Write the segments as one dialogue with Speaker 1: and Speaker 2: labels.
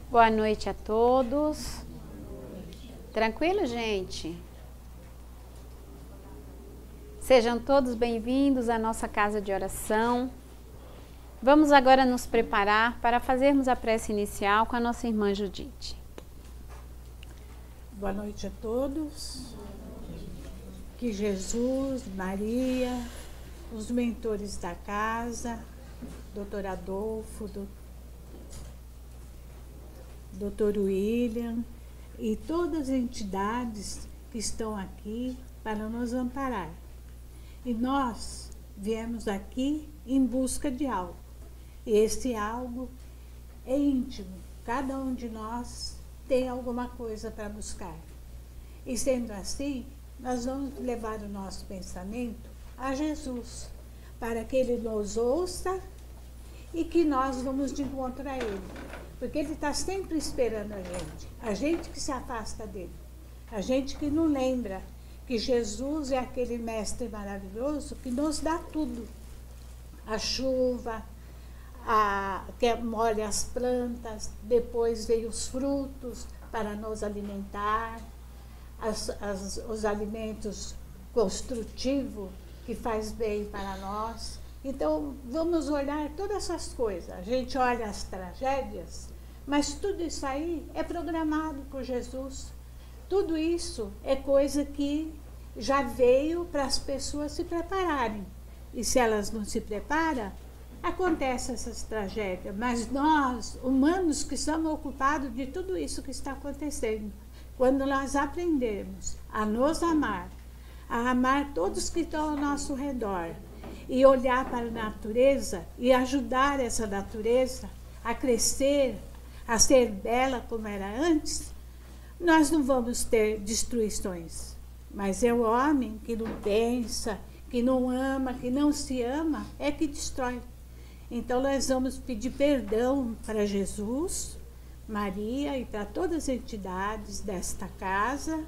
Speaker 1: Boa noite a todos. Tranquilo, gente? Sejam todos bem-vindos à nossa casa de oração. Vamos agora nos preparar para fazermos a prece inicial com a nossa irmã Judite.
Speaker 2: Boa noite a todos. Que Jesus, Maria, os mentores da casa, Dr. Adolfo, Dr. William e todas as entidades que estão aqui para nos amparar. E nós viemos aqui em busca de algo. E esse algo é íntimo. Cada um de nós tem alguma coisa para buscar. E sendo assim, nós vamos levar o nosso pensamento a Jesus, para que Ele nos ouça e que nós vamos de encontro a Ele. Porque Ele está sempre esperando a gente que se afasta dEle, a gente que não lembra que Jesus é aquele mestre maravilhoso que nos dá tudo. A chuva, que molha as plantas, depois veio os frutos para nos alimentar, os alimentos construtivos que faz bem para nós. Então, vamos olhar todas essas coisas. A gente olha as tragédias, mas tudo isso aí é programado por Jesus. Tudo isso é coisa que já veio para as pessoas se prepararem. E se elas não se preparam, acontecem essas tragédias. Mas nós, humanos, que somos ocupados de tudo isso que está acontecendo, quando nós aprendemos a nos amar, a amar todos que estão ao nosso redor, e olhar para a natureza e ajudar essa natureza a crescer, a ser bela como era antes, nós não vamos ter destruições. Mas é o homem que não pensa, que não ama, que não se ama, é que destrói. Então nós vamos pedir perdão para Jesus, Maria e para todas as entidades desta casa,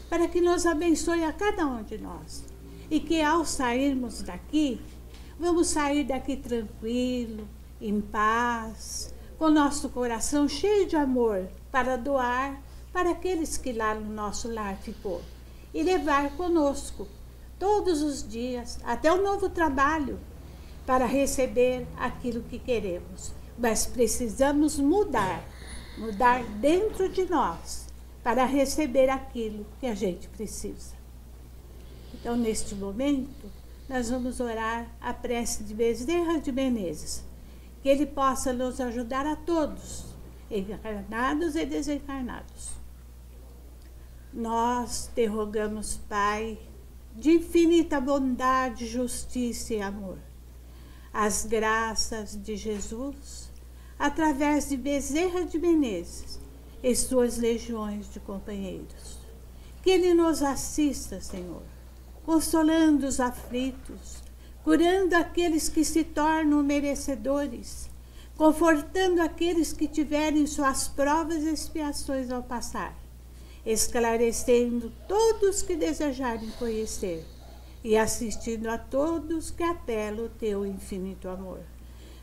Speaker 2: para que nos abençoe a cada um de nós. E que ao sairmos daqui, vamos sair daqui tranquilo, em paz, com nosso coração cheio de amor para doar para aqueles que lá no nosso lar ficou. E levar conosco todos os dias, até o novo trabalho, para receber aquilo que queremos. Mas precisamos mudar dentro de nós, para receber aquilo que a gente precisa. Então, neste momento, nós vamos orar a prece de Bezerra de Menezes, que ele possa nos ajudar a todos, encarnados e desencarnados. Nós te rogamos, Pai, de infinita bondade, justiça e amor, as graças de Jesus, através de Bezerra de Menezes e suas legiões de companheiros. Que ele nos assista, Senhor, consolando os aflitos, curando aqueles que se tornam merecedores, confortando aqueles que tiverem suas provas e expiações ao passar, esclarecendo todos que desejarem conhecer e assistindo a todos que apelam o teu infinito amor.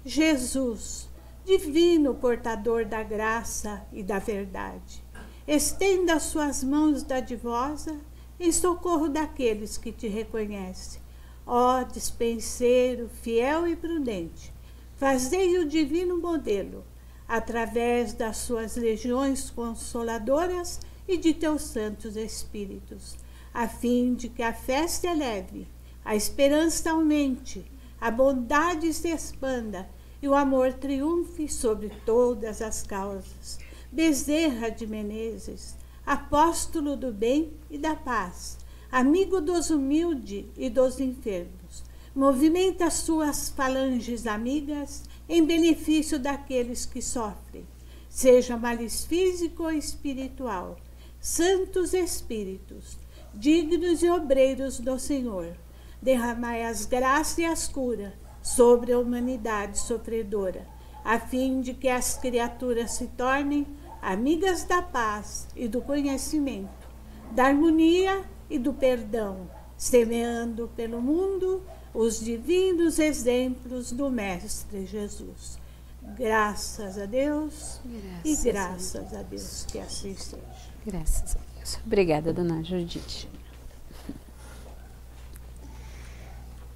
Speaker 2: Jesus, divino portador da graça e da verdade, estenda as suas mãos dadivosa em socorro daqueles que te reconhecem. Ó dispenseiro, fiel e prudente, fazei o divino modelo, através das suas legiões consoladoras e de teus santos espíritos, a fim de que a fé se eleve, a esperança aumente, a bondade se expanda e o amor triunfe sobre todas as causas. Bezerra de Menezes, apóstolo do bem e da paz, amigo dos humildes e dos enfermos, movimenta suas falanges amigas em benefício daqueles que sofrem, seja males físico ou espiritual. Santos Espíritos, dignos e obreiros do Senhor, derramai as graças e as curas sobre a humanidade sofredora, a fim de que as criaturas se tornem amigas da paz e do conhecimento, da harmonia e do perdão, semeando pelo mundo os divinos exemplos do Mestre Jesus. Graças a Deus e graças a Deus que assim seja.
Speaker 1: Graças a Deus. Obrigada, dona Judite.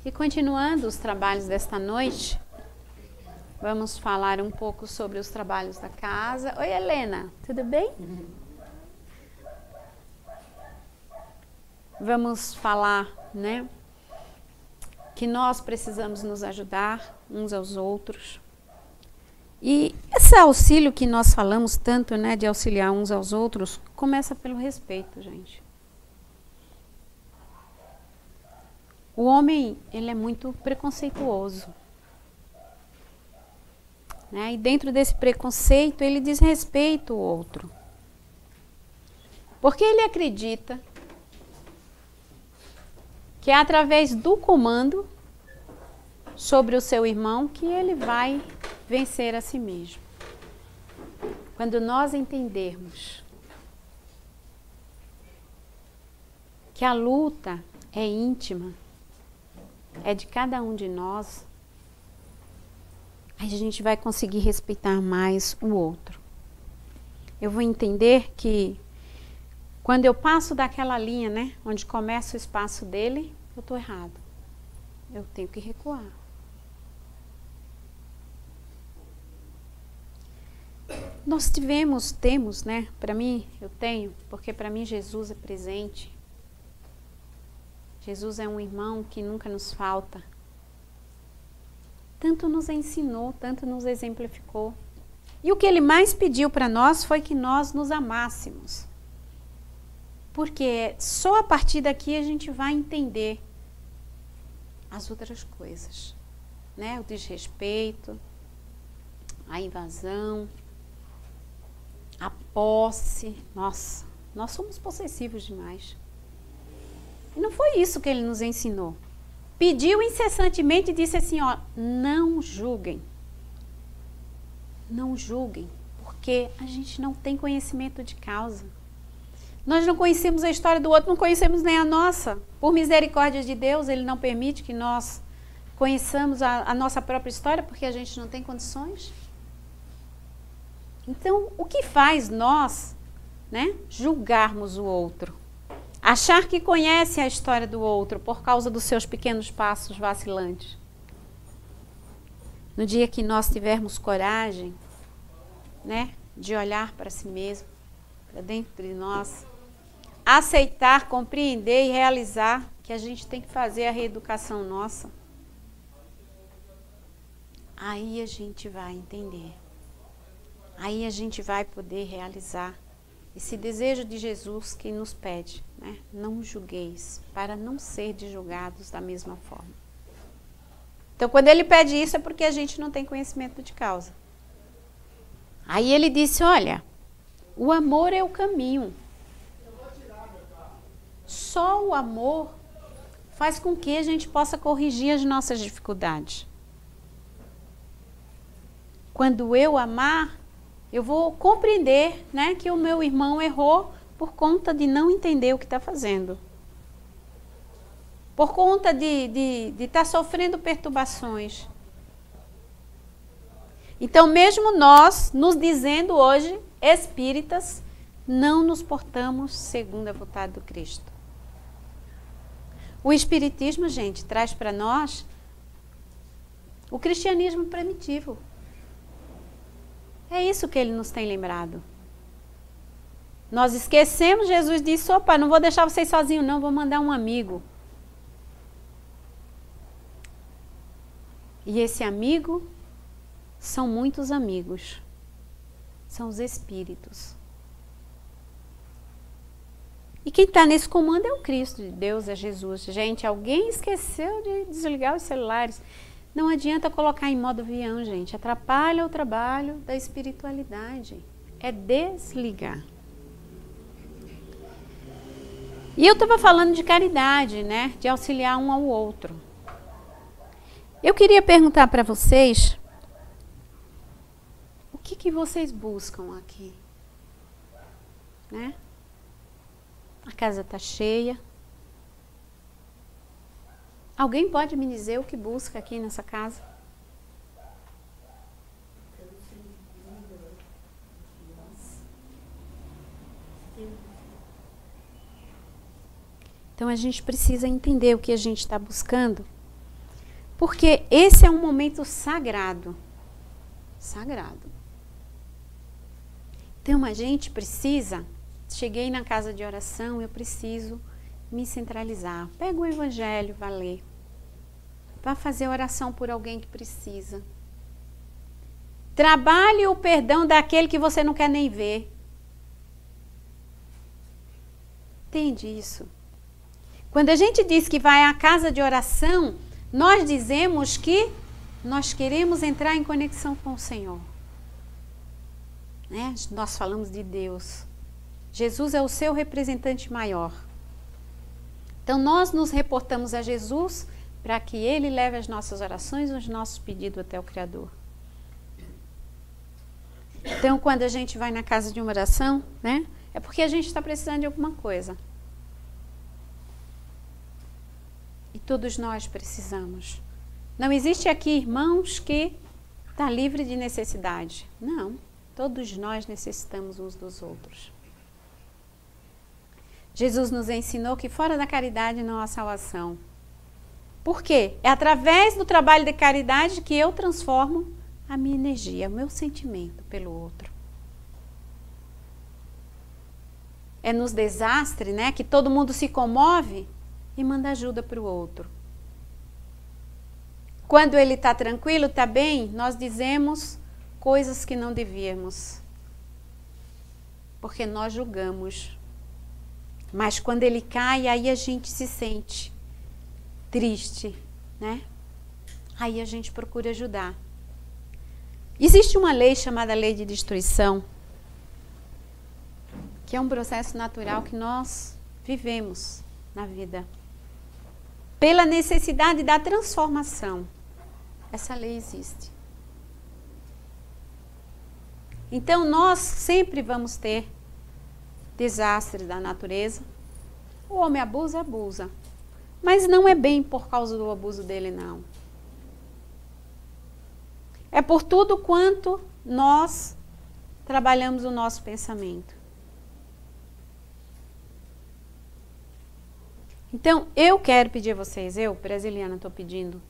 Speaker 1: E continuando os trabalhos desta noite, vamos falar um pouco sobre os trabalhos da casa. Oi, Helena, tudo bem? Vamos falar, né, que nós precisamos nos ajudar uns aos outros. E esse auxílio que nós falamos tanto, né, de auxiliar uns aos outros, começa pelo respeito, gente. O homem, ele é muito preconceituoso, né? E dentro desse preconceito, ele desrespeita o outro. Porque ele acredita que é através do comando sobre o seu irmão que ele vai vencer a si mesmo. Quando nós entendermos que a luta é íntima, é de cada um de nós, a gente vai conseguir respeitar mais o outro. Eu vou entender que quando eu passo daquela linha, né, onde começa o espaço dele, eu estou errado. Eu tenho que recuar. Nós temos, né, para mim, eu tenho, porque para mim Jesus é presente. Jesus é um irmão que nunca nos falta. Tanto nos ensinou, tanto nos exemplificou. E o que ele mais pediu para nós foi que nós nos amássemos. Porque só a partir daqui a gente vai entender as outras coisas, né? O desrespeito, a invasão, a posse. Nossa, nós somos possessivos demais. E não foi isso que ele nos ensinou. Pediu incessantemente e disse assim, ó, não julguem. Não julguem, porque a gente não tem conhecimento de causa. Nós não conhecemos a história do outro, não conhecemos nem a nossa. Por misericórdia de Deus, ele não permite que nós conheçamos a nossa própria história, porque a gente não tem condições. Então, o que faz nós, né, julgarmos o outro? Achar que conhece a história do outro por causa dos seus pequenos passos vacilantes. No dia que nós tivermos coragem, né, de olhar para si mesmo, para dentro de nós, aceitar, compreender e realizar que a gente tem que fazer a reeducação nossa, aí a gente vai entender. Aí a gente vai poder realizar esse desejo de Jesus que nos pede, né? Não julgueis, para não ser julgados da mesma forma. Então, quando ele pede isso, é porque a gente não tem conhecimento de causa. Aí ele disse, olha, o amor é o caminho. Só o amor faz com que a gente possa corrigir as nossas dificuldades. Quando eu amar, eu vou compreender, né, que o meu irmão errou por conta de não entender o que está fazendo. Por conta de estar sofrendo perturbações. Então, mesmo nós, nos dizendo hoje, espíritas, não nos portamos segundo a vontade do Cristo. O Espiritismo, gente, traz para nós o cristianismo primitivo. É isso que ele nos tem lembrado. Nós esquecemos, Jesus disse, opa, não vou deixar vocês sozinhos não, vou mandar um amigo. E esse amigo são muitos amigos. São os espíritos. E quem está nesse comando é o Cristo de Deus, é Jesus. Gente, alguém esqueceu de desligar os celulares. Não adianta colocar em modo avião, gente. Atrapalha o trabalho da espiritualidade. É desligar. E eu estava falando de caridade, né? De auxiliar um ao outro. Eu queria perguntar para vocês, o que vocês buscam aqui? Né? A casa está cheia. Alguém pode me dizer o que busca aqui nessa casa? Então a gente precisa entender o que a gente está buscando, porque esse é um momento sagrado. Sagrado. Então a gente precisa, cheguei na casa de oração, eu preciso me centralizar. Pega o evangelho, vá ler. Vá fazer oração por alguém que precisa. Trabalhe o perdão daquele que você não quer nem ver. Entende isso? Quando a gente diz que vai à casa de oração, nós dizemos que nós queremos entrar em conexão com o Senhor. Né? Nós falamos de Deus. Jesus é o seu representante maior. Então nós nos reportamos a Jesus para que Ele leve as nossas orações, os nossos pedidos até o Criador. Então quando a gente vai na casa de uma oração, né, é porque a gente está precisando de alguma coisa. E todos nós precisamos. Não existe aqui irmãos que está livre de necessidade. Não, todos nós necessitamos uns dos outros. Jesus nos ensinou que fora da caridade não há salvação. Por quê? É através do trabalho de caridade que eu transformo a minha energia, o meu sentimento pelo outro. É nos desastres, né, que todo mundo se comove e manda ajuda para o outro. Quando ele está tranquilo, está bem, nós dizemos coisas que não devíamos. Porque nós julgamos. Mas quando ele cai, aí a gente se sente triste, né? Aí a gente procura ajudar. Existe uma lei chamada lei de destruição, que é um processo natural que nós vivemos na vida. Pela necessidade da transformação. Essa lei existe. Então nós sempre vamos ter desastres da natureza. O homem abusa, abusa. Mas não é bem por causa do abuso dele, não. É por tudo quanto nós trabalhamos o nosso pensamento. Então, eu quero pedir a vocês, eu, brasiliana, estou pedindo,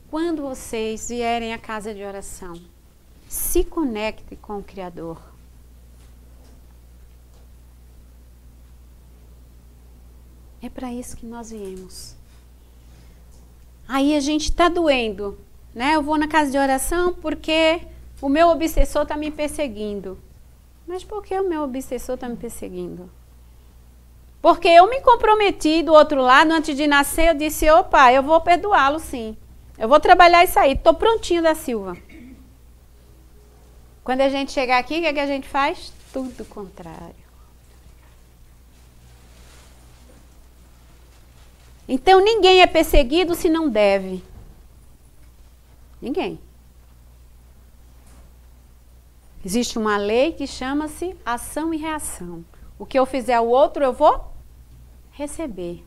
Speaker 1: quando vocês vierem à casa de oração, se conecte com o Criador. É para isso que nós viemos. Aí a gente está doendo, né? Eu vou na casa de oração porque o meu obsessor está me perseguindo. Mas por que o meu obsessor está me perseguindo? Porque eu me comprometi do outro lado, antes de nascer, eu disse, opa, eu vou perdoá-lo sim. Eu vou trabalhar isso aí, estou prontinho da Silva. Quando a gente chegar aqui, o que é que a gente faz? Tudo o contrário. Então ninguém é perseguido se não deve. Ninguém. Existe uma lei que chama-se ação e reação. O que eu fizer ao outro, eu vou receber.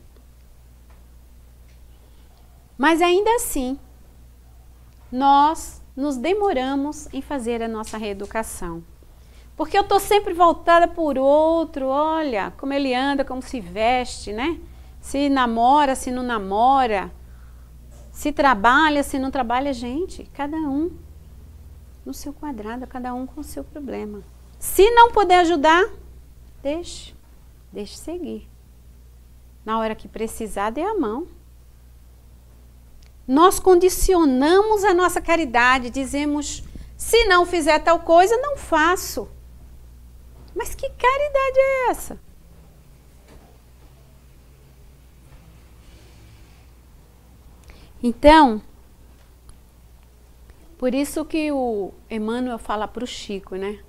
Speaker 1: Mas ainda assim, nós nos demoramos em fazer a nossa reeducação. Porque eu estou sempre voltada por outro, olha como ele anda, como se veste, né? Se namora, se não namora, se trabalha, se não trabalha, gente, cada um no seu quadrado, cada um com o seu problema. Se não puder ajudar, deixe seguir. Na hora que precisar, dê a mão. Nós condicionamos a nossa caridade, dizemos, se não fizer tal coisa, não faço. Mas que caridade é essa? Então, por isso que o Emmanuel fala para o Chico, né?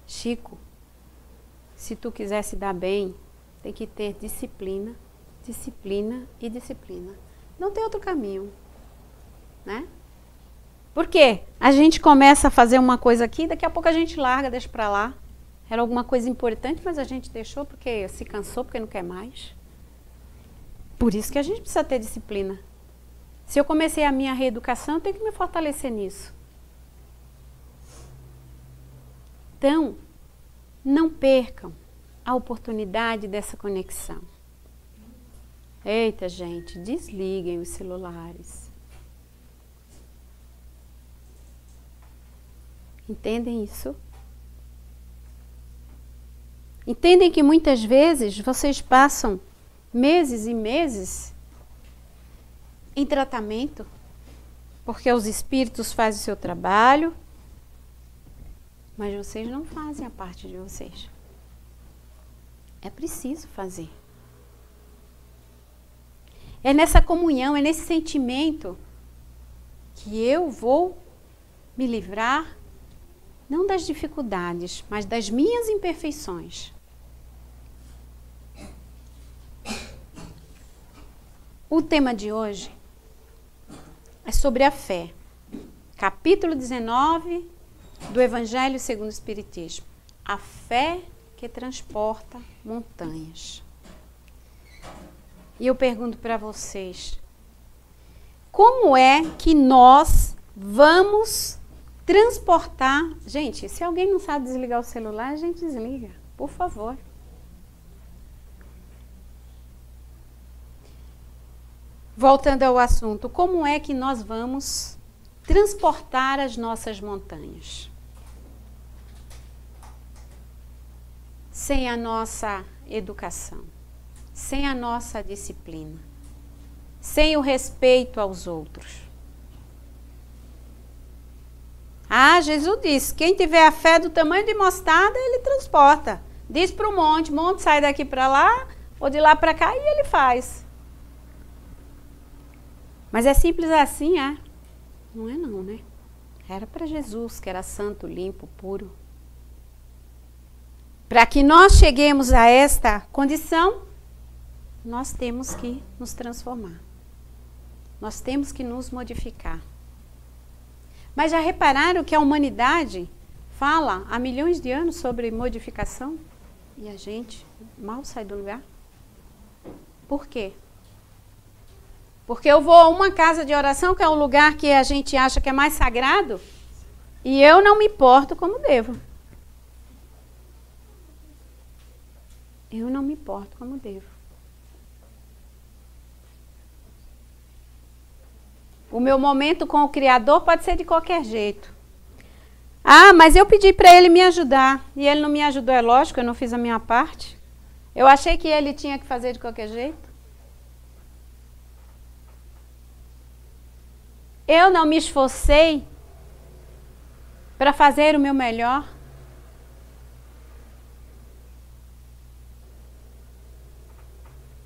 Speaker 1: Chico, se tu quiser se dar bem, tem que ter disciplina, disciplina e disciplina. Não tem outro caminho, né? Por quê? A gente começa a fazer uma coisa aqui, daqui a pouco a gente larga, deixa para lá. Era alguma coisa importante, mas a gente deixou porque se cansou, porque não quer mais. Por isso que a gente precisa ter disciplina. Se eu comecei a minha reeducação, eu tenho que me fortalecer nisso. Então, não percam a oportunidade dessa conexão. Eita, gente, desliguem os celulares. Entendem isso? Entendem que muitas vezes vocês passam meses e meses em tratamento, porque os espíritos fazem o seu trabalho, mas vocês não fazem a parte de vocês. É preciso fazer. É nessa comunhão, é nesse sentimento que eu vou me livrar, não das dificuldades, mas das minhas imperfeições. O tema de hoje é sobre a fé. Capítulo 19 do Evangelho segundo o Espiritismo. A fé que transporta montanhas. E eu pergunto para vocês, como é que nós vamos transportar... Gente, se alguém não sabe desligar o celular, a gente desliga, por favor. Voltando ao assunto, como é que nós vamos transportar as nossas montanhas? Sem a nossa educação, sem a nossa disciplina, sem o respeito aos outros. Ah, Jesus disse, quem tiver a fé do tamanho de mostarda, ele transporta. Diz para o monte, sai daqui para lá, ou de lá para cá, e ele faz. Mas é simples assim, é? Não é não, né? Era para Jesus, que era santo, limpo, puro. Para que nós cheguemos a esta condição, nós temos que nos transformar. Nós temos que nos modificar. Mas já repararam que a humanidade fala há milhões de anos sobre modificação? E a gente mal sai do lugar? Por quê? Porque eu vou a uma casa de oração, que é um lugar que a gente acha que é mais sagrado, e eu não me porto como devo. Eu não me porto como devo. O meu momento com o Criador pode ser de qualquer jeito. Ah, mas eu pedi para ele me ajudar, e ele não me ajudou, é lógico, eu não fiz a minha parte. Eu achei que ele tinha que fazer de qualquer jeito. Eu não me esforcei para fazer o meu melhor.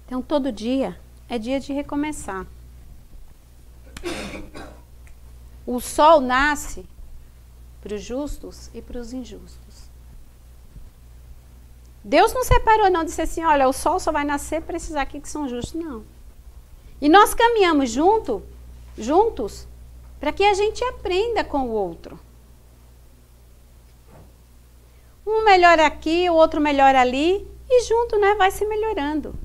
Speaker 1: Então, todo dia é dia de recomeçar. O sol nasce para os justos e para os injustos. Deus não separou, não, disse assim, olha, o sol só vai nascer para esses aqui que são justos, não. E nós caminhamos juntos, para que a gente aprenda com o outro. Um melhora aqui, o outro melhora ali, e junto, né, vai se melhorando.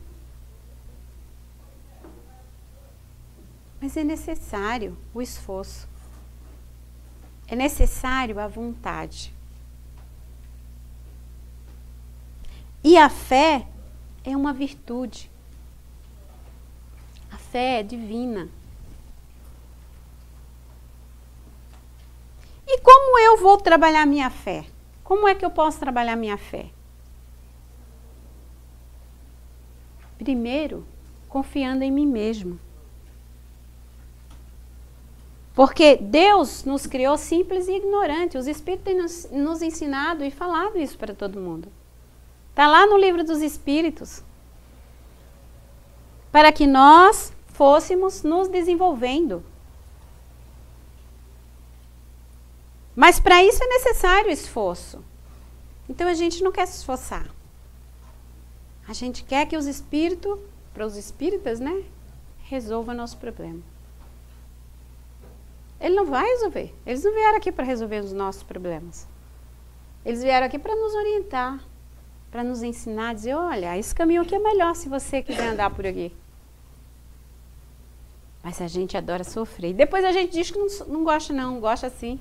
Speaker 1: Mas é necessário o esforço. É necessário a vontade. E a fé é uma virtude. A fé é divina. E como eu vou trabalhar minha fé? Como é que eu posso trabalhar minha fé? Primeiro, confiando em mim mesmo. Porque Deus nos criou simples e ignorantes. Os Espíritos têm nos ensinado e falado isso para todo mundo. Está lá no livro dos Espíritos. Para que nós fôssemos nos desenvolvendo. Mas para isso é necessário esforço. Então a gente não quer se esforçar. A gente quer que os espíritos, para os espíritas, né, resolvam nosso problema. Ele não vai resolver. Eles não vieram aqui para resolver os nossos problemas. Eles vieram aqui para nos orientar, para nos ensinar, dizer, olha, esse caminho aqui é melhor se você quiser andar por aqui. Mas a gente adora sofrer. E depois a gente diz que não gosta não, gosta sim.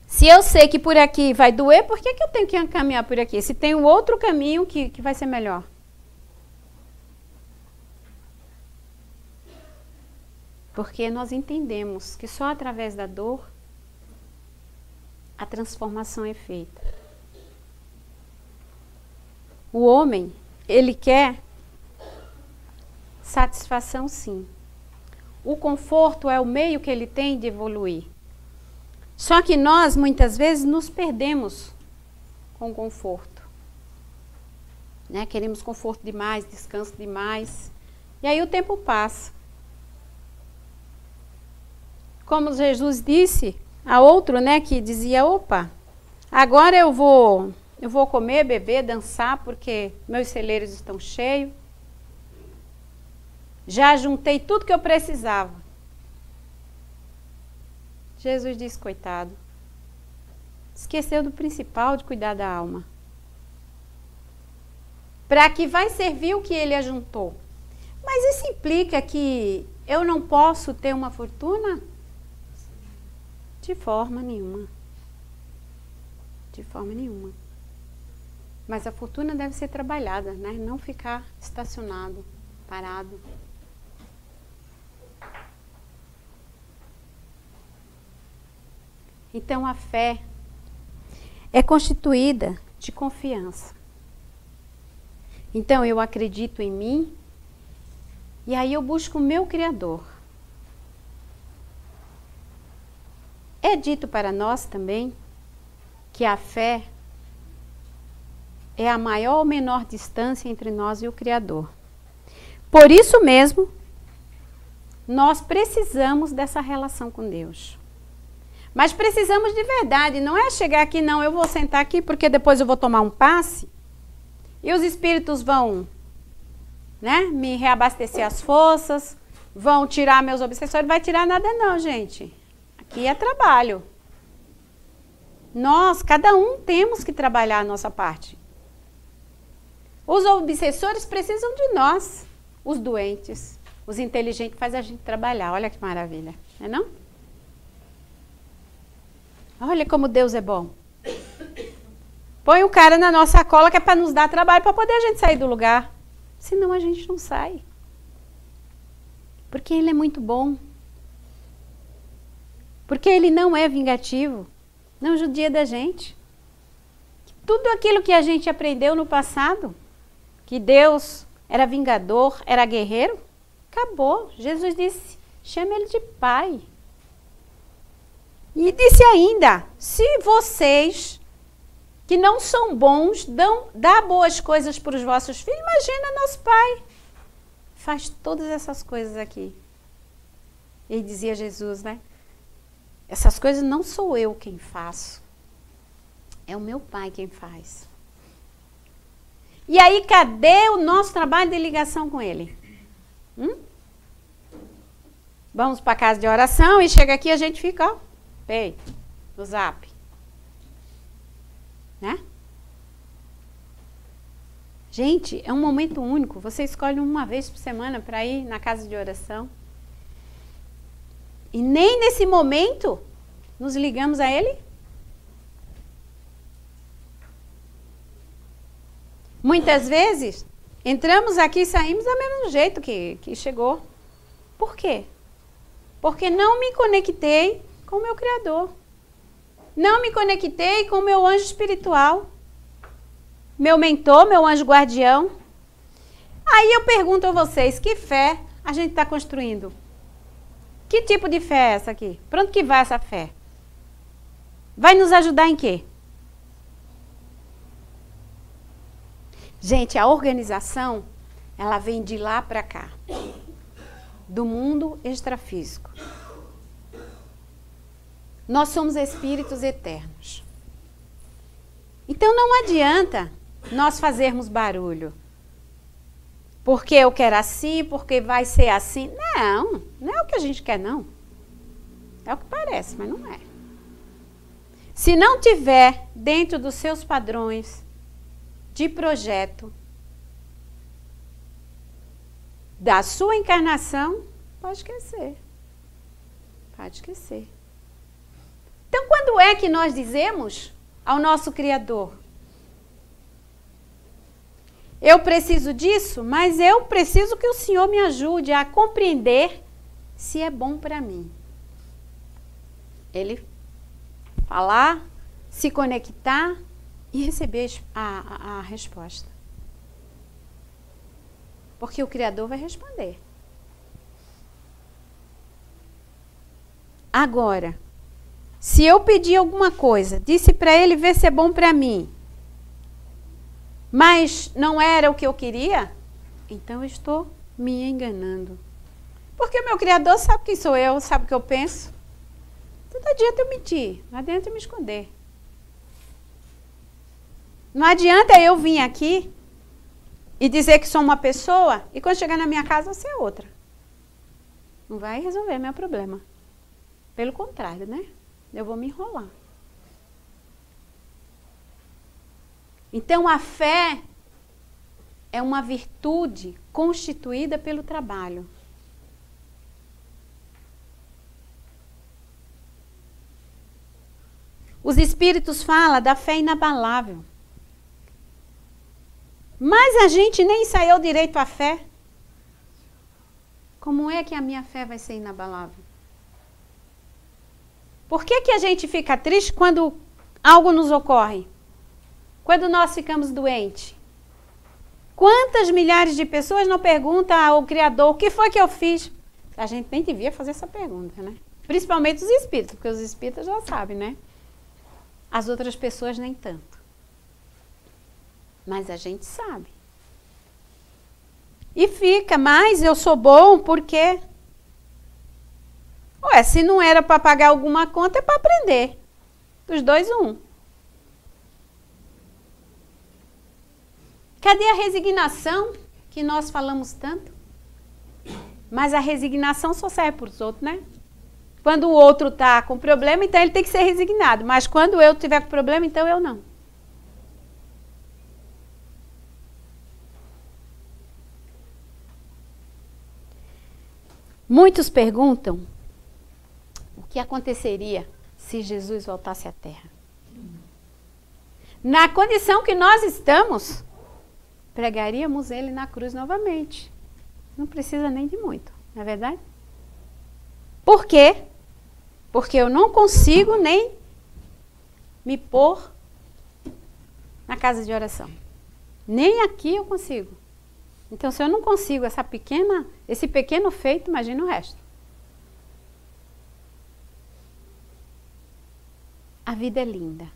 Speaker 1: Se eu sei que por aqui vai doer, por que eu tenho que caminhar por aqui? Se tem um outro caminho que vai ser melhor. Porque nós entendemos que só através da dor a transformação é feita. O homem, ele quer satisfação, sim. O conforto é o meio que ele tem de evoluir. Só que nós, muitas vezes, nos perdemos com o conforto. Né? Queremos conforto demais, descanso demais. E aí o tempo passa. Como Jesus disse a outro, né, que dizia, opa, agora eu vou comer, beber, dançar, porque meus celeiros estão cheios. Já juntei tudo que eu precisava. Jesus disse, coitado, esqueceu do principal, de cuidar da alma. Para que vai servir o que ele ajuntou. Mas isso implica que eu não posso ter uma fortuna? De forma nenhuma. De forma nenhuma. Mas a fortuna deve ser trabalhada, né? Não ficar estacionado, parado. Então a fé é constituída de confiança. Então eu acredito em mim e aí eu busco o meu Criador. É dito para nós também que a fé é a maior ou menor distância entre nós e o Criador. Por isso mesmo, nós precisamos dessa relação com Deus. Mas precisamos de verdade, não é chegar aqui, não, eu vou sentar aqui porque depois eu vou tomar um passe e os espíritos vão, né, me reabastecer as forças, vão tirar meus obsessores, não vai tirar nada não, gente. Aqui é trabalho. Nós, cada um, temos que trabalhar a nossa parte. Os obsessores precisam de nós, os doentes, os inteligentes fazem a gente trabalhar, olha que maravilha, não é não? Olha como Deus é bom. Põe o cara na nossa cola que é para nos dar trabalho, para poder a gente sair do lugar. Senão a gente não sai. Porque ele é muito bom. Porque ele não é vingativo. Não judia da gente. Tudo aquilo que a gente aprendeu no passado, que Deus era vingador, era guerreiro, acabou. Jesus disse, chama ele de pai. E disse ainda, se vocês que não são bons dá boas coisas para os vossos filhos, imagina nosso pai. Faz todas essas coisas aqui. E dizia Jesus, né? Essas coisas não sou eu quem faço. É o meu pai quem faz. E aí, cadê o nosso trabalho de ligação com ele? Vamos para a casa de oração e chega aqui e a gente fica, ó, no zap. Né? Gente, é um momento único. Você escolhe uma vez por semana para ir na casa de oração. E nem nesse momento nos ligamos a ele. Muitas vezes entramos aqui e saímos do mesmo jeito que chegou. Por quê? Porque não me conectei com o meu Criador. Não me conectei com o meu anjo espiritual. Meu mentor, meu anjo guardião. Aí eu pergunto a vocês, que fé a gente está construindo? Que tipo de fé é essa aqui? Para onde que vai essa fé? Vai nos ajudar em quê? Gente, a organização, ela vem de lá para cá. Do mundo extrafísico. Nós somos espíritos eternos. Então não adianta nós fazermos barulho. Porque eu quero assim, porque vai ser assim. Não, não é o que a gente quer, não. É o que parece, mas não é. Se não tiver dentro dos seus padrões de projeto da sua encarnação, pode esquecer. Pode esquecer. Então, quando é que nós dizemos ao nosso Criador, eu preciso disso, mas eu preciso que o Senhor me ajude a compreender se é bom para mim. Ele falar, se conectar e receber a resposta. Porque o Criador vai responder. Agora, se eu pedir alguma coisa, disse para ele ver se é bom para mim, mas não era o que eu queria, então eu estou me enganando. Porque o meu Criador sabe quem sou eu, sabe o que eu penso. Então não adianta eu mentir, não adianta eu me esconder. Não adianta eu vir aqui e dizer que sou uma pessoa e quando chegar na minha casa eu ser outra. Não vai resolver meu problema. Pelo contrário, né? Eu vou me enrolar. Então a fé é uma virtude constituída pelo trabalho. Os Espíritos falam da fé inabalável. Mas a gente nem ensaiou direito a fé. Como é que a minha fé vai ser inabalável? Por que que a gente fica triste quando algo nos ocorre? Quando nós ficamos doentes? Quantas milhares de pessoas não perguntam ao Criador, o que foi que eu fiz? A gente nem devia fazer essa pergunta, né? Principalmente os espíritos, porque os espíritos já sabem, né? As outras pessoas nem tanto. Mas a gente sabe. E fica, mas eu sou bom porque... Ué, se não era para pagar alguma conta, é para aprender. Dos dois, um. Cadê a resignação que nós falamos tanto? Mas a resignação só serve para os outros, né? Quando o outro está com problema, então ele tem que ser resignado. Mas quando eu tiver com problema, então eu não. Muitos perguntam o que aconteceria se Jesus voltasse à Terra. Na condição que nós estamos, pregaríamos ele na cruz novamente. Não precisa nem de muito, não é verdade? Por quê? Porque eu não consigo nem me pôr na casa de oração. Nem aqui eu consigo. Então, se eu não consigo esse pequeno feito, imagina o resto. A vida é linda.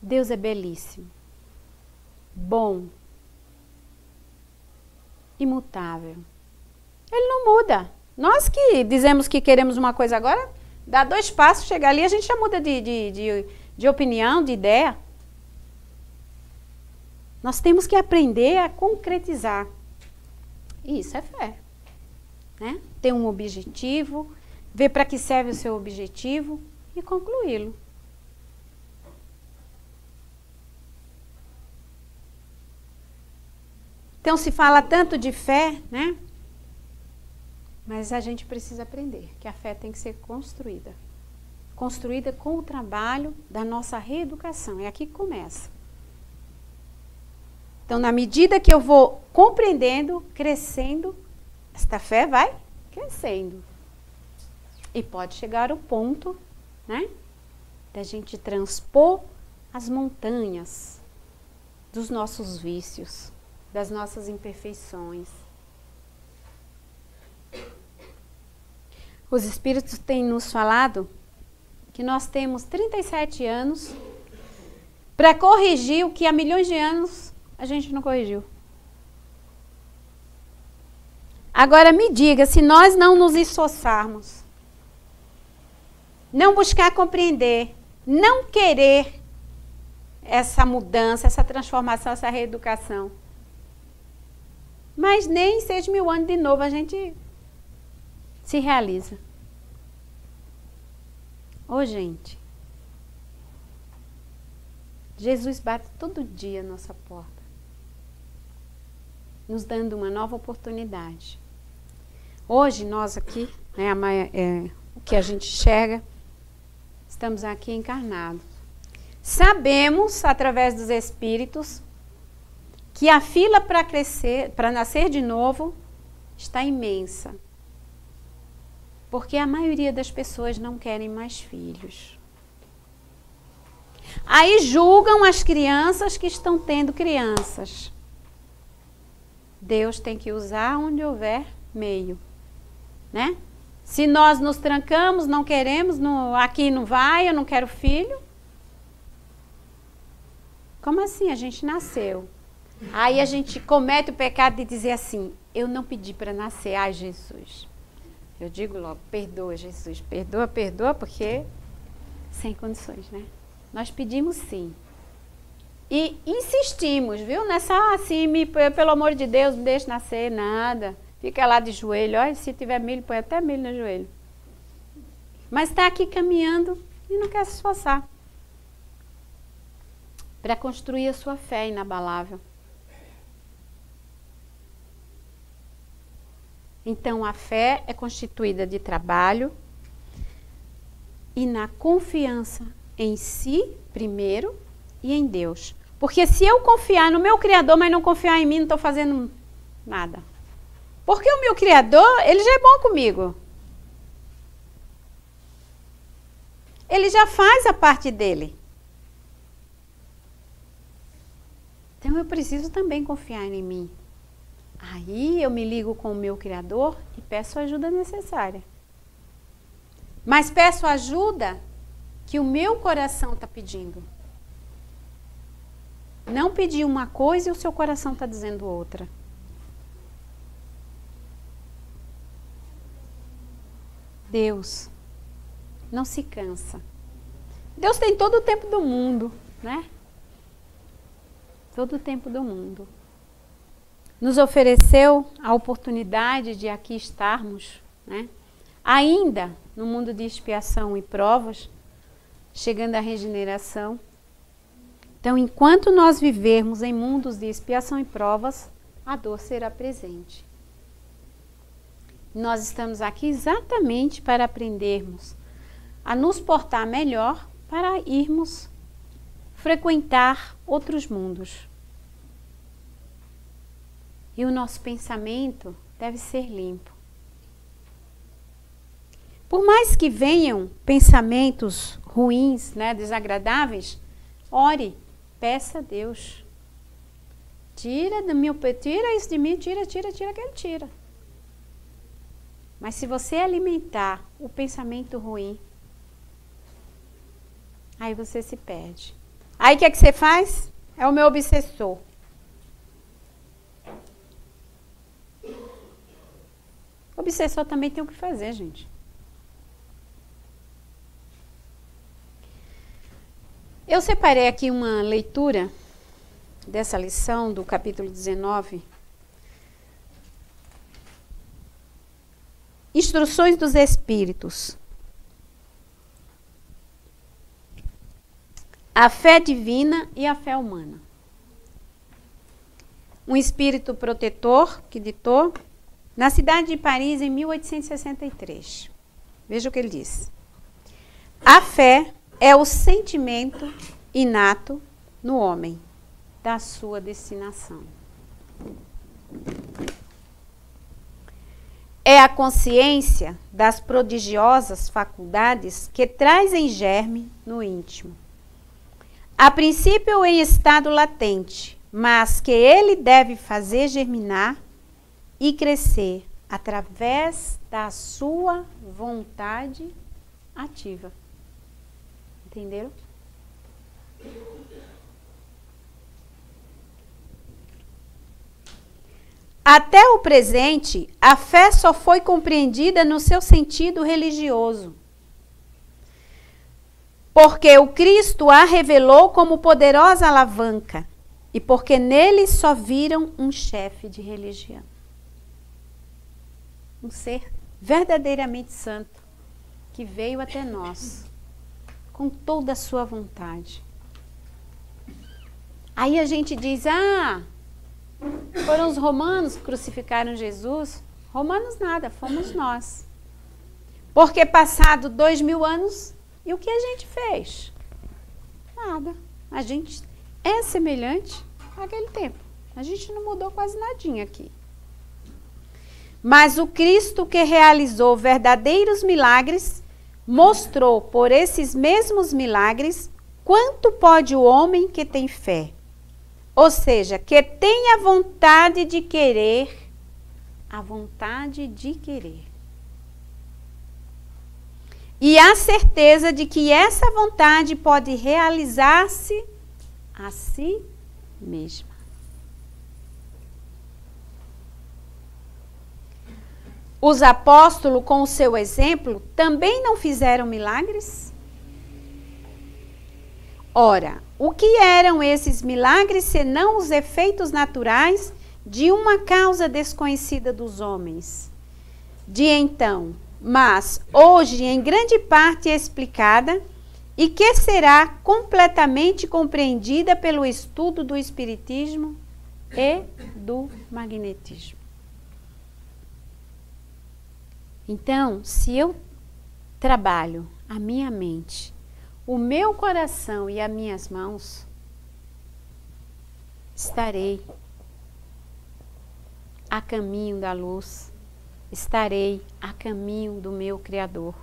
Speaker 1: Deus é belíssimo. Bom. Imutável. Ele não muda. Nós que dizemos que queremos uma coisa agora, dá 2 passos, chega ali, a gente já muda de opinião, de ideia. Nós temos que aprender a concretizar. E isso é fé. Né? Ter um objetivo, ver para que serve o seu objetivo e concluí-lo. Então se fala tanto de fé, né? Mas a gente precisa aprender que a fé tem que ser construída. Construída com o trabalho da nossa reeducação. É aqui que começa. Então, na medida que eu vou compreendendo, crescendo, esta fé vai crescendo. E pode chegar ao ponto, né, da gente transpor as montanhas dos nossos vícios, das nossas imperfeições. Os Espíritos têm nos falado que nós temos 37 anos para corrigir o que há milhões de anos a gente não corrigiu. Agora me diga, se nós não nos esforçarmos, não buscar compreender, não querer essa mudança, essa transformação, essa reeducação, mas nem em 6.000 anos de novo a gente se realiza. Ô, gente, Jesus bate todo dia à nossa porta, nos dando uma nova oportunidade. Hoje, nós aqui, né, o que a gente enxerga, estamos aqui encarnados. Sabemos, através dos Espíritos, que a fila para crescer, para nascer de novo, está imensa. Porque a maioria das pessoas não querem mais filhos. Aí julgam as crianças que estão tendo crianças. Deus tem que usar onde houver meio, né? Se nós nos trancamos, não queremos, aqui não vai, eu não quero filho. Como assim? A gente nasceu. Aí a gente comete o pecado de dizer assim, eu não pedi para nascer, ai Jesus. Eu digo logo, perdoa Jesus, perdoa, perdoa, porque sem condições, né? Nós pedimos sim. E insistimos, viu? Nessa, assim, pelo amor de Deus, não deixe nascer, nada. Fica lá de joelho, olha, se tiver milho, põe até milho no joelho. Mas está aqui caminhando e não quer se esforçar para construir a sua fé inabalável. Então, a fé é constituída de trabalho e na confiança em si, primeiro, e em Deus. Porque se eu confiar no meu Criador, mas não confiar em mim, não estou fazendo nada. Porque o meu Criador, ele já é bom comigo. Ele já faz a parte dele. Então, eu preciso também confiar em mim. Aí eu me ligo com o meu Criador e peço a ajuda necessária. Mas peço a ajuda que o meu coração está pedindo. Não pedir uma coisa e o seu coração está dizendo outra. Deus não se cansa. Deus tem todo o tempo do mundo, né? Todo o tempo do mundo. Nos ofereceu a oportunidade de aqui estarmos, né? Ainda no mundo de expiação e provas, chegando à regeneração. Então, enquanto nós vivermos em mundos de expiação e provas, a dor será presente. Nós estamos aqui exatamente para aprendermos a nos portar melhor para irmos frequentar outros mundos. E o nosso pensamento deve ser limpo. Por mais que venham pensamentos ruins, né, desagradáveis, ore, peça a Deus. Tira isso de mim, tira que ele tira. Mas se você alimentar o pensamento ruim, aí você se perde. Aí o que é que você faz? É o meu obsessor. O obsessor também tem o que fazer, gente. Eu separei aqui uma leitura dessa lição do capítulo 19. Instruções dos Espíritos. A fé divina e a fé humana. Um espírito protetor que ditou na cidade de Paris em 1863. Veja o que ele diz. A fé é o sentimento inato no homem da sua destinação. É a consciência das prodigiosas faculdades que traz em germe no íntimo. A princípio em estado latente, mas que ele deve fazer germinar e crescer através da sua vontade ativa. Entenderam? Até o presente, a fé só foi compreendida no seu sentido religioso. Porque o Cristo a revelou como poderosa alavanca e porque nele só viram um chefe de religião. Um ser verdadeiramente santo que veio até nós com toda a sua vontade. Aí a gente diz, foram os romanos que crucificaram Jesus. Romanos nada, fomos nós. Porque passado 2000 anos, e o que a gente fez? Nada. A gente é semelhante àquele tempo. A gente não mudou quase nadinha aqui. Mas o Cristo que realizou verdadeiros milagres, mostrou por esses mesmos milagres quanto pode o homem que tem fé. Ou seja, que tem a vontade de querer, a vontade de querer. E a certeza de que essa vontade pode realizar-se a si mesma. Os apóstolos, com o seu exemplo, também não fizeram milagres? Ora, o que eram esses milagres senão os efeitos naturais de uma causa desconhecida dos homens? De então, mas hoje em grande parte explicada e que será completamente compreendida pelo estudo do espiritismo e do magnetismo. Então, se eu trabalho a minha mente, o meu coração e as minhas mãos, estarei a caminho da luz, estarei a caminho do meu Criador.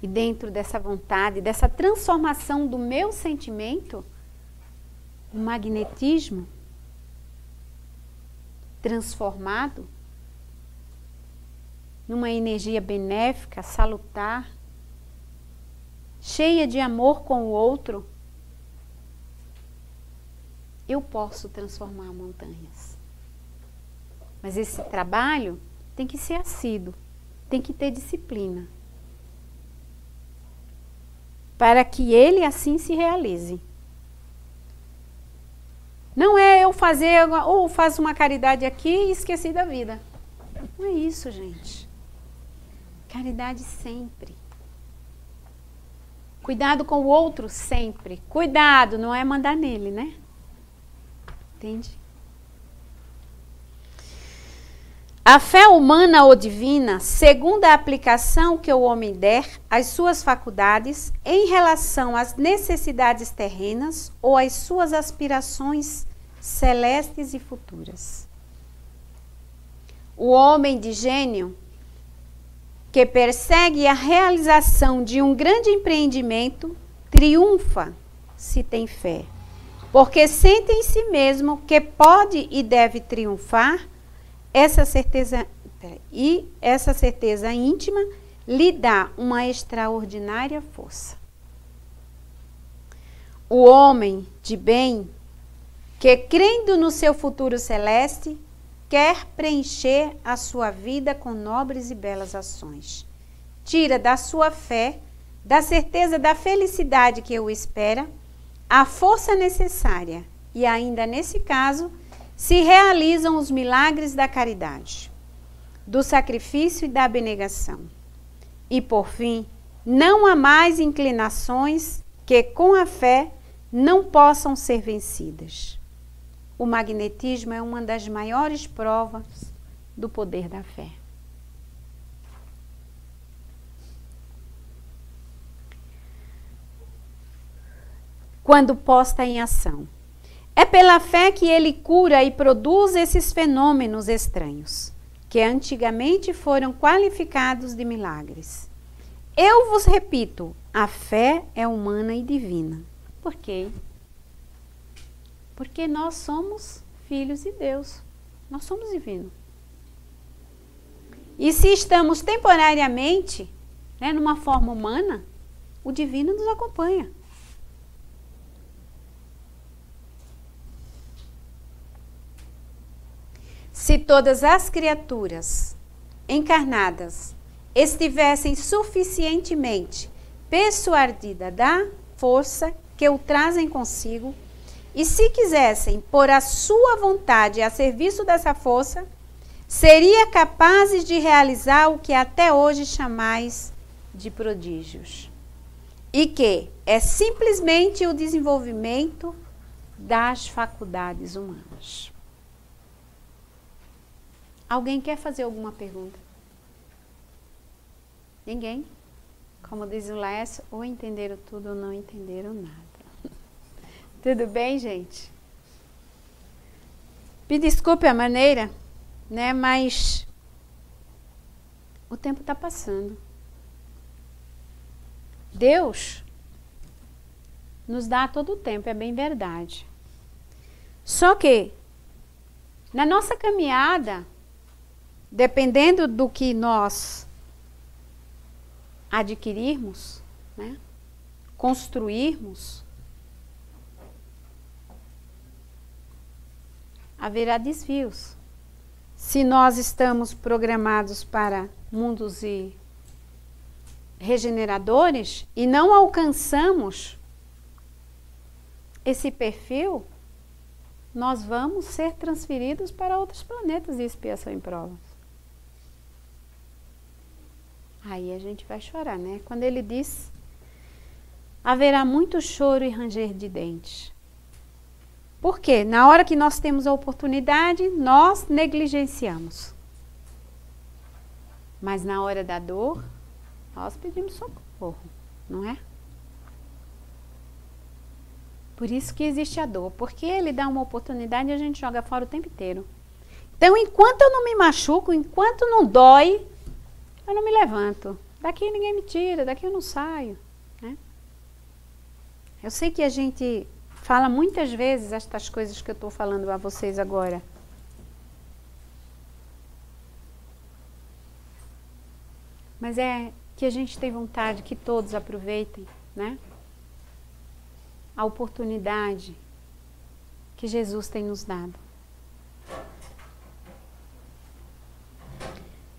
Speaker 1: E dentro dessa vontade, dessa transformação do meu sentimento, o magnetismo transformado numa energia benéfica, salutar, cheia de amor com o outro, eu posso transformar montanhas. Mas esse trabalho tem que ser assíduo, tem que ter disciplina, para que ele assim se realize. Não é eu fazer, ou faço uma caridade aqui e esqueci da vida. Não é isso, gente. Caridade sempre. Cuidado com o outro sempre. Cuidado, não é mandar nele, né? Entende? A fé humana ou divina, segundo a aplicação que o homem der às suas faculdades em relação às necessidades terrenas ou às suas aspirações celestes e futuras. O homem de gênio que persegue a realização de um grande empreendimento triunfa se tem fé, porque sente em si mesmo que pode e deve triunfar. Essa certeza íntima lhe dá uma extraordinária força. O homem de bem, que crendo no seu futuro celeste, quer preencher a sua vida com nobres e belas ações. Tira da sua fé, da certeza da felicidade que o espera, a força necessária e ainda nesse caso, se realizam os milagres da caridade, do sacrifício e da abnegação. E, por fim, não há mais inclinações que, com a fé, não possam ser vencidas. O magnetismo é uma das maiores provas do poder da fé. Quando posta em ação. É pela fé que ele cura e produz esses fenômenos estranhos, que antigamente foram qualificados de milagres. Eu vos repito, a fé é humana e divina. Por quê? Porque nós somos filhos de Deus. Nós somos divinos. E se estamos temporariamente, numa forma humana, o divino nos acompanha. Se todas as criaturas encarnadas estivessem suficientemente persuadidas da força que o trazem consigo, e se quisessem pôr a sua vontade a serviço dessa força, seria capazes de realizar o que até hoje chamais de prodígios, e que é simplesmente o desenvolvimento das faculdades humanas. Alguém quer fazer alguma pergunta? Ninguém? Como diz o Lécio, ou entenderam tudo ou não entenderam nada. Tudo bem, gente? Me desculpe a maneira, né? Mas o tempo está passando. Deus nos dá a todo o tempo, é bem verdade. Só que, na nossa caminhada, dependendo do que nós adquirirmos, né, construirmos, haverá desvios. Se nós estamos programados para mundos e regeneradores e não alcançamos esse perfil, nós vamos ser transferidos para outros planetas de expiação e provas. Aí a gente vai chorar, né? Quando ele diz, haverá muito choro e ranger de dentes. Por quê? Na hora que nós temos a oportunidade, nós negligenciamos. Mas na hora da dor, nós pedimos socorro, não é? Por isso que existe a dor, porque ele dá uma oportunidade e a gente joga fora o tempo inteiro. Então, enquanto eu não me machuco, enquanto não dói, eu não me levanto. Daqui ninguém me tira, daqui eu não saio, né? Eu sei que a gente fala muitas vezes estas coisas que eu estou falando a vocês agora. Mas é que a gente tem vontade que todos aproveitem, né? A oportunidade que Jesus tem nos dado.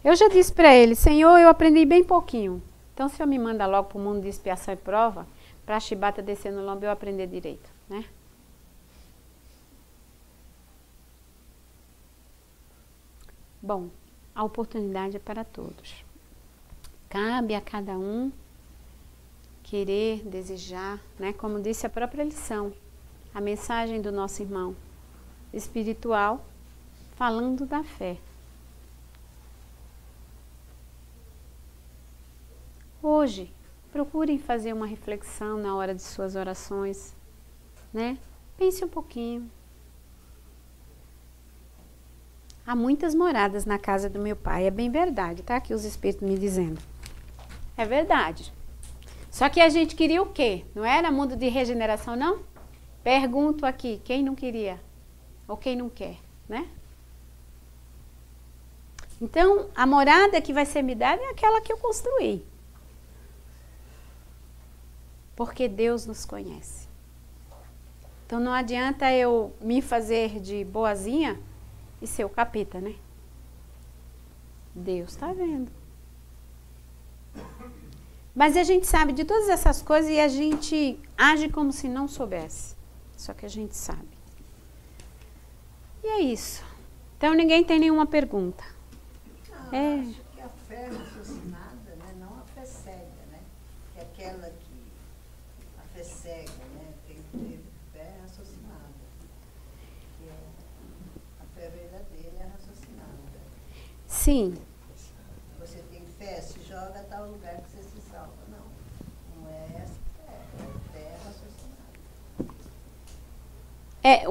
Speaker 1: Eu já disse para ele, Senhor, eu aprendi bem pouquinho. Então, se eu me manda logo para o mundo de expiação e prova, para a chibata descer no lombo, eu aprender direito, né? Bom, a oportunidade é para todos. Cabe a cada um querer, desejar, né? Como disse a própria lição, a mensagem do nosso irmão espiritual falando da fé. Hoje, procurem fazer uma reflexão na hora de suas orações, né? Pense um pouquinho. Há muitas moradas na casa do meu pai, é bem verdade, tá? Aqui os espíritos me dizendo. É verdade. Só que a gente queria o quê? Não era mundo de regeneração, não? Pergunto aqui, quem não queria? Ou quem não quer, né? Então, a morada que vai ser me dada é aquela que eu construí. Porque Deus nos conhece. Então, não adianta eu me fazer de boazinha e ser o capeta, né? Deus está vendo. Mas a gente sabe de todas essas coisas e a gente age como se não soubesse. Só que a gente sabe. E é isso. Então ninguém tem nenhuma pergunta.
Speaker 3: Não, acho que a fé raciocinada, né, não a fé cega, né? Que é aquela que a fé cega, né? Tem que ter fé raciocinada. Que a fé verdadeira é raciocinada.
Speaker 1: Sim.
Speaker 3: Você tem fé, se joga a tal lugar que você se salva. Não, não é essa fé, é fé raciocinada.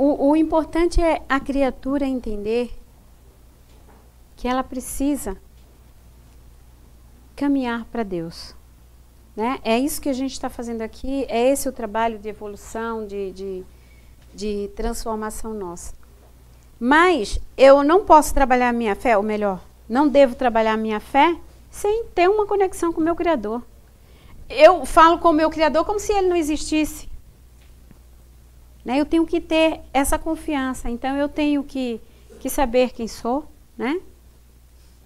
Speaker 1: O importante é a criatura entender que ela precisa caminhar para Deus, né? É isso que a gente está fazendo aqui, é esse o trabalho de evolução, de transformação nossa. Mas eu não posso trabalhar a minha fé, ou melhor, não devo trabalhar a minha fé sem ter uma conexão com o meu Criador. Eu falo com o meu Criador como se ele não existisse. Né? Eu tenho que ter essa confiança, então eu tenho que saber quem sou, né?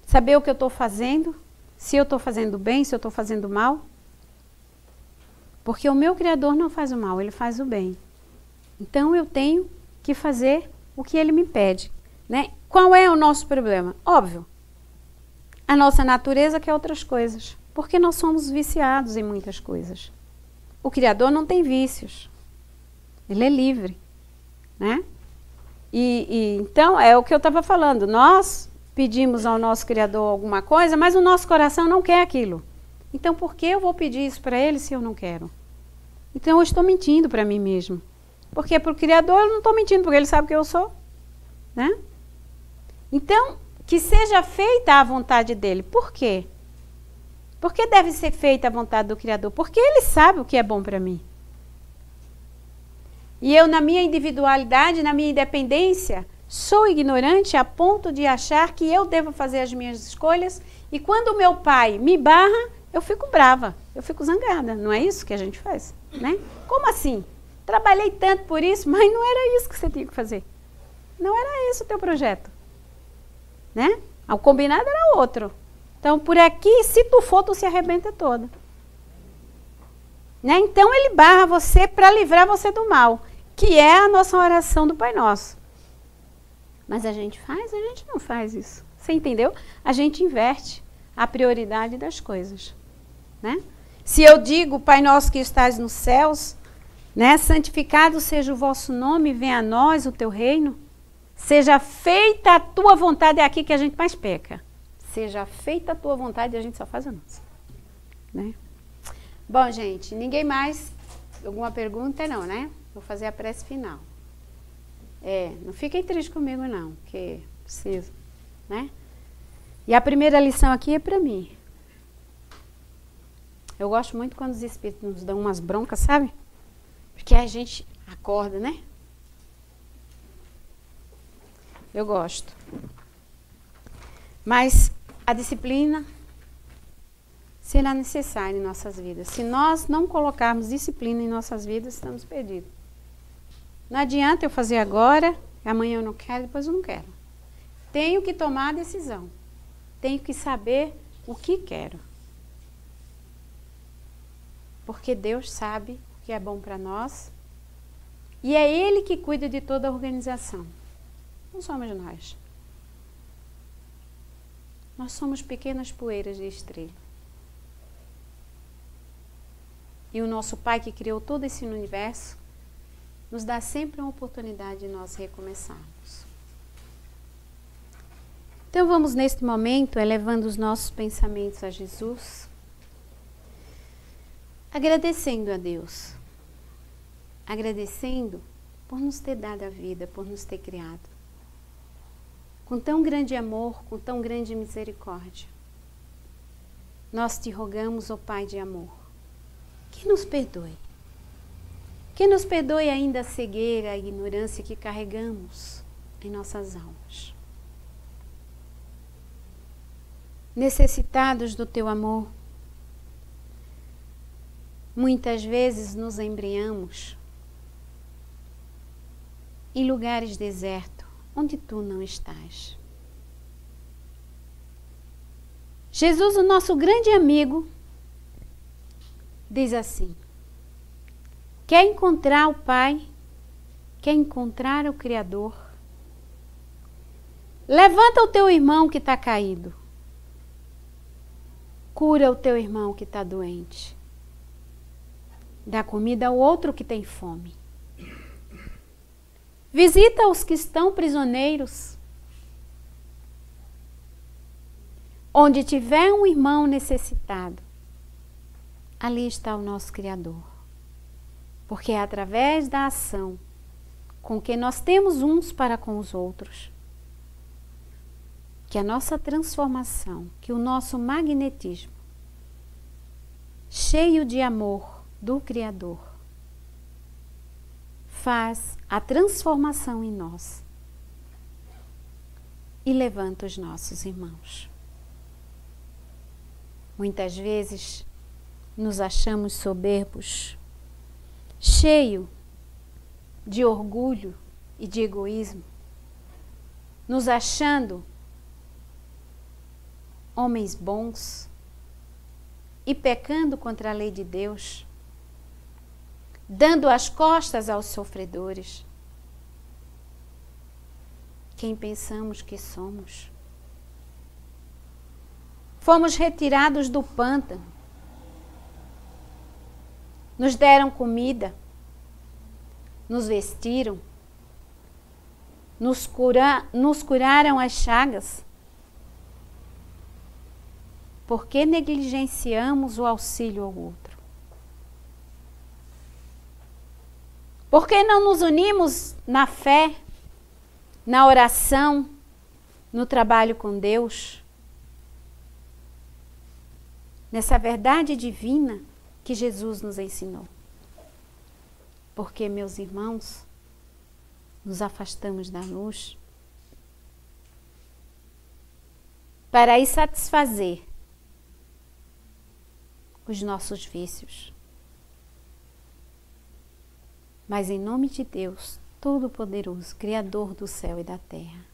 Speaker 1: Saber o que eu estou fazendo, se eu estou fazendo bem, se eu estou fazendo mal. Porque o meu Criador não faz o mal, ele faz o bem. Então eu tenho que fazer o que ele me pede. Né? Qual é o nosso problema? Óbvio, a nossa natureza quer outras coisas. Porque nós somos viciados em muitas coisas. O Criador não tem vícios. Ele é livre. Né? Então, é o que eu estava falando. Nós pedimos ao nosso Criador alguma coisa, mas o nosso coração não quer aquilo. Então, por que eu vou pedir isso para ele se eu não quero? Então, eu estou mentindo para mim mesmo. Porque para o Criador eu não estou mentindo, porque ele sabe que eu sou. né? Então, que seja feita a vontade dele. Por quê? Por que deve ser feita a vontade do Criador? Porque ele sabe o que é bom para mim. E eu, na minha individualidade, na minha independência, sou ignorante a ponto de achar que eu devo fazer as minhas escolhas, e quando o meu pai me barra, eu fico brava, eu fico zangada. Não é isso que a gente faz, né? Como assim? Trabalhei tanto por isso, mas não era isso que você tinha que fazer. Não era esse o teu projeto, né? O combinado era outro. Então, por aqui, se tu for, tu se arrebenta toda. Né? Então, ele barra você para livrar você do mal, que é a nossa oração do Pai Nosso. Mas a gente faz? A gente não faz isso. Você entendeu? A gente inverte a prioridade das coisas, né? Se eu digo, Pai Nosso que estás nos céus, né? Santificado seja o vosso nome, venha a nós o teu reino. Seja feita a tua vontade, é aqui que a gente mais peca. Seja feita a tua vontade e a gente só faz a nossa, né? Bom, gente, ninguém mais? Alguma pergunta? Não, né? Vou fazer a prece final. Não fiquem tristes comigo não, porque preciso, né? E a primeira lição aqui é para mim. Eu gosto muito quando os espíritos nos dão umas broncas, sabe? Porque a gente acorda, né? Eu gosto. Mas a disciplina será necessária em nossas vidas. Se nós não colocarmos disciplina em nossas vidas, estamos perdidos. Não adianta eu fazer agora, amanhã eu não quero, depois eu não quero. Tenho que tomar a decisão. Tenho que saber o que quero. Porque Deus sabe o que é bom para nós. E é Ele que cuida de toda a organização. Não somos nós. Nós somos pequenas poeiras de estrela. E o nosso Pai que criou todo esse universo nos dá sempre uma oportunidade de nós recomeçarmos. Então vamos neste momento elevando os nossos pensamentos a Jesus, agradecendo a Deus, agradecendo por nos ter dado a vida, por nos ter criado, com tão grande amor, com tão grande misericórdia. Nós te rogamos, ó Pai de amor, que nos perdoe. Que nos perdoe ainda a cegueira, a ignorância que carregamos em nossas almas. Necessitados do teu amor, muitas vezes nos embriamos em lugares desertos, onde tu não estás. Jesus, o nosso grande amigo, diz assim: quer encontrar o Pai, quer encontrar o Criador, levanta o teu irmão que está caído, cura o teu irmão que está doente, dá comida ao outro que tem fome, visita os que estão prisioneiros. Onde tiver um irmão necessitado, ali está o nosso Criador. Porque é através da ação com que nós temos uns para com os outros, que a nossa transformação, que o nosso magnetismo, cheio de amor do Criador, faz a transformação em nós e levanta os nossos irmãos. Muitas vezes nos achamos soberbos, cheio de orgulho e de egoísmo, nos achando homens bons e pecando contra a lei de Deus, dando as costas aos sofredores. Quem pensamos que somos? Fomos retirados do pântano, nos deram comida, nos vestiram, nos curaram as chagas. Por que negligenciamos o auxílio ao outro? Por que não nos unimos na fé na oração, no trabalho com Deus, nessa verdade divina que Jesus nos ensinou. Porque, meus irmãos, nos afastamos da luz para ir satisfazer os nossos vícios. Mas em nome de Deus, Todo-Poderoso, Criador do céu e da terra,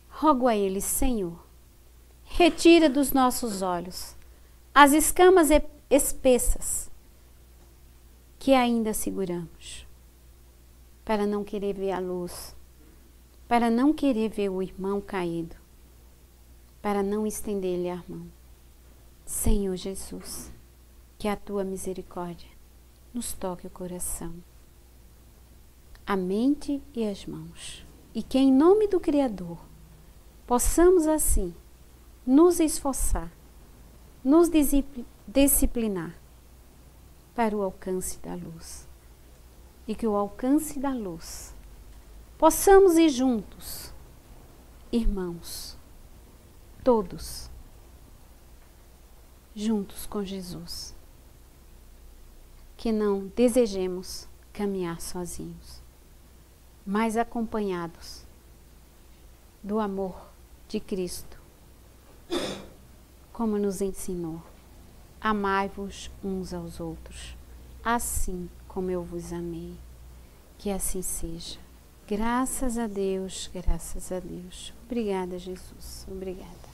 Speaker 1: rogo a Ele, Senhor, retira dos nossos olhos as escamas espessas que ainda seguramos, para não querer ver a luz, para não querer ver o irmão caído, para não estender-lhe a mão. Senhor Jesus, que a Tua misericórdia nos toque o coração, a mente e as mãos, e que em nome do Criador possamos assim nos esforçar, nos disciplinar para o alcance da luz. E que o alcance da luz possamos ir juntos, irmãos, todos, juntos com Jesus. Que não desejemos caminhar sozinhos, mas acompanhados do amor de Cristo, como nos ensinou: amai-vos uns aos outros, assim como eu vos amei. Que assim seja. Graças a Deus, graças a Deus. Obrigada, Jesus. Obrigada.